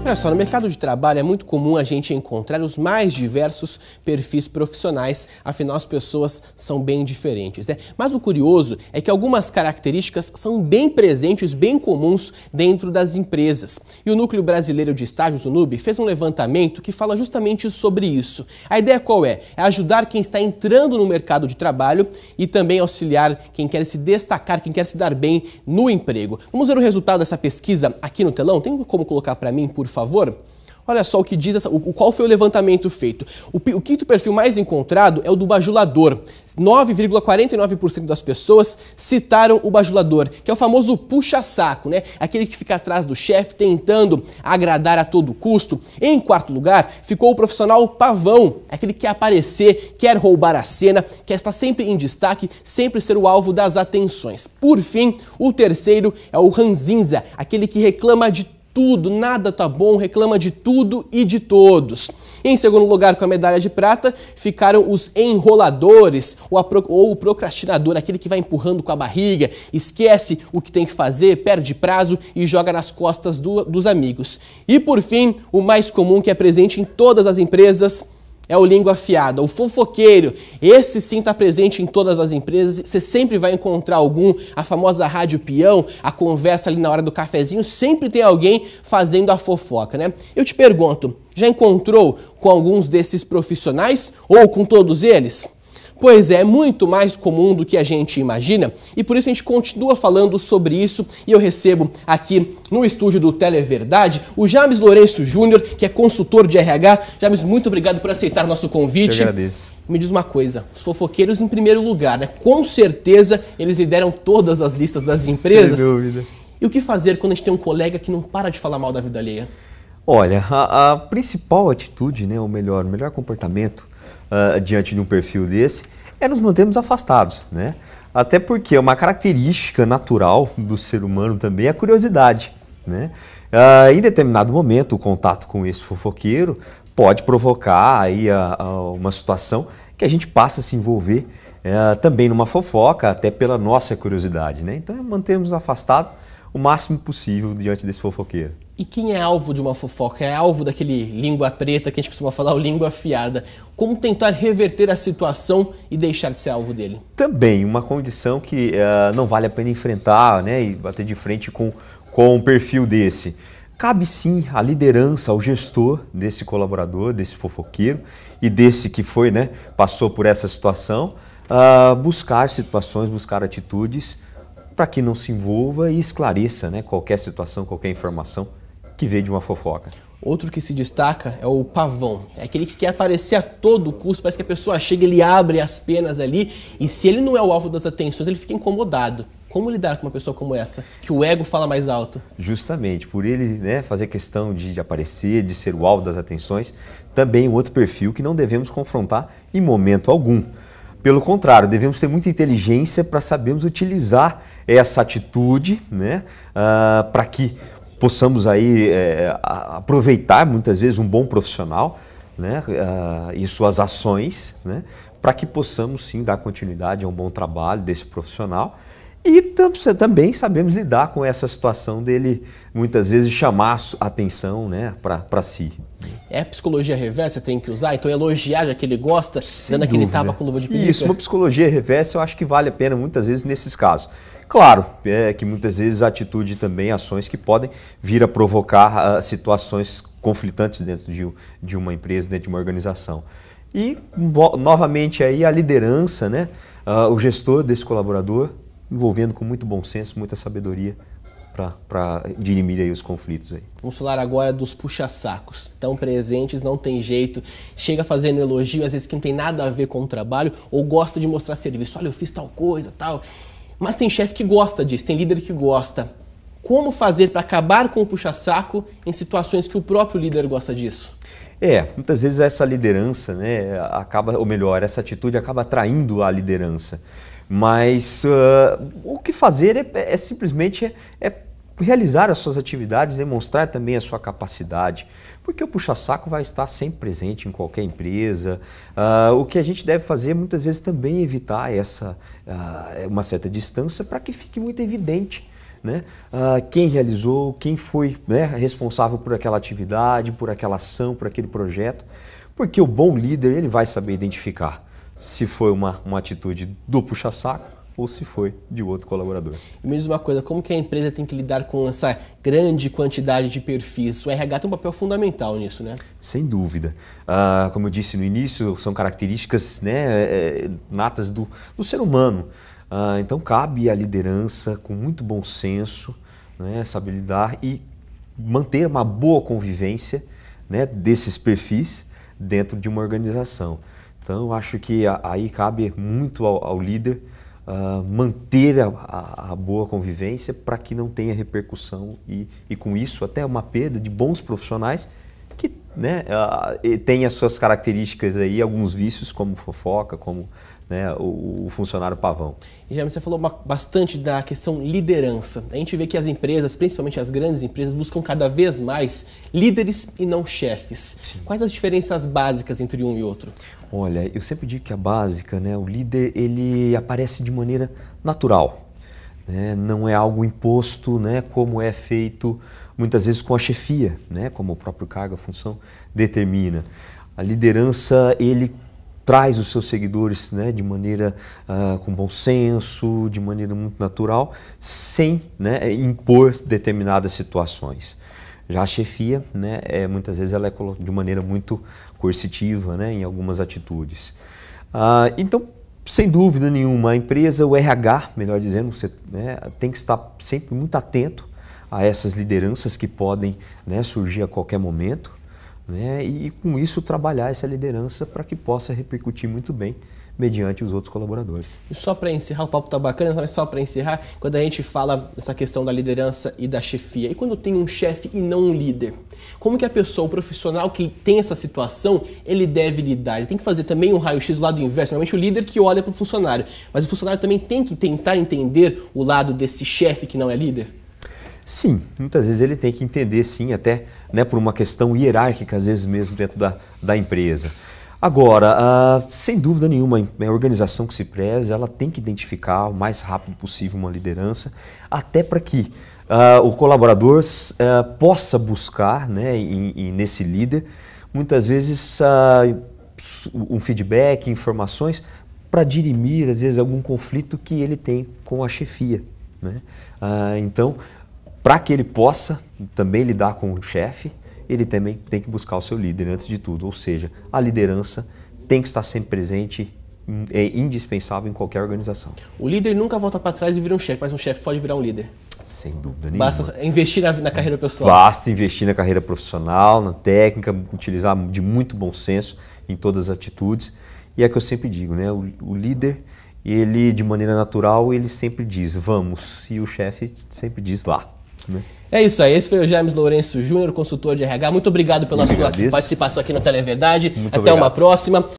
Olha só, no mercado de trabalho é muito comum a gente encontrar os mais diversos perfis profissionais, afinal as pessoas são bem diferentes, né? Mas o curioso é que algumas características são bem presentes, bem comuns dentro das empresas. E o Núcleo Brasileiro de Estágios, o NUB, fez um levantamento que fala justamente sobre isso. A ideia qual é? É ajudar quem está entrando no mercado de trabalho e também auxiliar quem quer se destacar, quem quer se dar bem no emprego. Vamos ver o resultado dessa pesquisa aqui no telão? Tem como colocar para mim, por favor? Olha só o que diz, qual foi o levantamento feito. O quinto perfil mais encontrado é o do bajulador. 9,49% das pessoas citaram o bajulador, que é o famoso puxa-saco, né? Aquele que fica atrás do chefe tentando agradar a todo custo. Em quarto lugar, ficou o profissional pavão, aquele que quer aparecer, quer roubar a cena, quer estar sempre em destaque, sempre ser o alvo das atenções. Por fim, o terceiro é o ranzinza, aquele que reclama de tudo, nada tá bom, reclama de tudo e de todos. Em segundo lugar, com a medalha de prata, ficaram os enroladores ou o procrastinador, aquele que vai empurrando com a barriga, esquece o que tem que fazer, perde prazo e joga nas costas dos amigos. E por fim, o mais comum que é presente em todas as empresas é o língua afiada, o fofoqueiro. Esse sim está presente em todas as empresas, você sempre vai encontrar algum, a famosa rádio peão, a conversa ali na hora do cafezinho, sempre tem alguém fazendo a fofoca, né? Eu te pergunto, já encontrou com alguns desses profissionais ou com todos eles? Pois é muito mais comum do que a gente imagina e por isso a gente continua falando sobre isso e eu recebo aqui no estúdio do Televerdade o James Lourenço Júnior, que é consultor de RH. James, muito obrigado por aceitar o nosso convite. Eu agradeço. Me diz uma coisa, os fofoqueiros em primeiro lugar, né? Com certeza eles lideram todas as listas das empresas. Sem dúvida. E o que fazer quando a gente tem um colega que não para de falar mal da vida alheia? Olha, a principal atitude, né, o melhor comportamento diante de um perfil desse é nos mantermos afastados, né? Até porque uma característica natural do ser humano também é a curiosidade, né? Em determinado momento, o contato com esse fofoqueiro pode provocar aí uma situação que a gente passa a se envolver também numa fofoca, até pela nossa curiosidade, né? Então, mantermos afastados o máximo possível diante desse fofoqueiro. E quem é alvo de uma fofoca? É alvo daquele língua preta que a gente costuma falar, o língua afiada. Como tentar reverter a situação e deixar de ser alvo dele? Também uma condição que não vale a pena enfrentar, né, e bater de frente com um perfil desse. Cabe sim à liderança, ao gestor desse colaborador, desse fofoqueiro e desse que foi, né, passou por essa situação, buscar situações, buscar atitudes para que não se envolva e esclareça, né, qualquer situação, qualquer informação que veio de uma fofoca. Outro que se destaca é o pavão. É aquele que quer aparecer a todo custo, parece que a pessoa chega, ele abre as penas ali e se ele não é o alvo das atenções, ele fica incomodado. Como lidar com uma pessoa como essa, que o ego fala mais alto? Justamente, por ele, né, fazer questão de aparecer, de ser o alvo das atenções, também outro perfil que não devemos confrontar em momento algum. Pelo contrário, devemos ter muita inteligência para sabermos utilizar essa atitude, né, para que possamos aí aproveitar muitas vezes um bom profissional, né, e suas ações, né, para que possamos sim dar continuidade a um bom trabalho desse profissional e também sabemos lidar com essa situação dele muitas vezes chamar a atenção, né, para si. É a psicologia reversa que tem que usar? Então elogiar já que ele gosta, dando aquele tapa com luva de pelica? Isso, uma psicologia reversa eu acho que vale a pena muitas vezes nesses casos. Claro, que muitas vezes a atitude também, ações que podem vir a provocar situações conflitantes dentro de uma empresa, dentro de uma organização. E, novamente, aí a liderança, né, o gestor desse colaborador, envolvendo com muito bom senso, muita sabedoria para dirimir aí os conflitos. Aí. Vamos falar agora dos puxa-sacos. Estão presentes, não tem jeito, chega fazendo elogio, às vezes que não tem nada a ver com o trabalho, ou gosta de mostrar serviço. Olha, eu fiz tal coisa, tal. Mas tem chefe que gosta disso, tem líder que gosta. Como fazer para acabar com o puxa-saco em situações que o próprio líder gosta disso? Muitas vezes essa liderança, né, ou melhor, essa atitude acaba atraindo a liderança. Mas o que fazer é simplesmente realizar as suas atividades, demonstrar também a sua capacidade, porque o puxa-saco vai estar sempre presente em qualquer empresa. O que a gente deve fazer muitas vezes também é evitar uma certa distância para que fique muito evidente né, quem realizou, quem foi, né, responsável por aquela atividade, por aquela ação, por aquele projeto, porque o bom líder ele vai saber identificar se foi uma atitude do puxa-saco ou se foi de outro colaborador. E me diz uma coisa, como que a empresa tem que lidar com essa grande quantidade de perfis? O RH tem um papel fundamental nisso, né? Sem dúvida. Como eu disse no início, são características, né, natas do ser humano. Então cabe à liderança, com muito bom senso, né, saber lidar e manter uma boa convivência, né, desses perfis dentro de uma organização. Então eu acho que aí cabe muito ao líder manter a boa convivência para que não tenha repercussão e com isso até uma perda de bons profissionais que, né, tem as suas características aí, alguns vícios como fofoca, como, né, o funcionário pavão. E já você falou bastante da questão liderança. A gente vê que as empresas, principalmente as grandes empresas, buscam cada vez mais líderes e não chefes. Sim. Quais as diferenças básicas entre um e outro? Olha, eu sempre digo que a básica, né, o líder ele aparece de maneira natural, né, não é algo imposto, né, como é feito muitas vezes com a chefia, né, como o próprio cargo, a função determina. A liderança ele traz os seus seguidores, né, de maneira com bom senso, de maneira muito natural, sem, né, impor determinadas situações. Já a chefia, né, muitas vezes ela é de maneira muito coercitiva, né, em algumas atitudes. Então, sem dúvida nenhuma, a empresa, o RH, melhor dizendo, você, né, tem que estar sempre muito atento a essas lideranças que podem, né, surgir a qualquer momento, né, e com isso trabalhar essa liderança para que possa repercutir muito bem mediante os outros colaboradores. E só para encerrar, o papo tá bacana, mas só para encerrar, quando a gente fala dessa questão da liderança e da chefia, e quando tem um chefe e não um líder, como que a pessoa, o profissional que tem essa situação, ele deve lidar? Ele tem que fazer também um raio-x do lado inverso, normalmente o líder que olha para o funcionário, mas o funcionário também tem que tentar entender o lado desse chefe que não é líder? Sim, muitas vezes ele tem que entender, sim, até, né, por uma questão hierárquica, às vezes mesmo dentro da empresa. Agora, sem dúvida nenhuma, a organização que se preze, ela tem que identificar o mais rápido possível uma liderança, até para que o colaborador possa buscar, né, nesse líder, muitas vezes um feedback, informações, para dirimir, às vezes, algum conflito que ele tem com a chefia, né? Então, para que ele possa também lidar com o chefe, ele também tem que buscar o seu líder antes de tudo, ou seja, a liderança tem que estar sempre presente, é indispensável em qualquer organização. O líder nunca volta para trás e vira um chefe, mas um chefe pode virar um líder. Sem dúvida nenhuma. Basta investir na carreira pessoal. Basta investir na carreira profissional, na técnica, utilizar de muito bom senso em todas as atitudes. E é o que eu sempre digo, né? O líder, ele de maneira natural, ele sempre diz vamos, e o chefe sempre diz vá, né? É isso aí, esse foi o James Lourenço Júnior, consultor de RH. Muito obrigado pela sua participação aqui no Televerdade. Até uma próxima.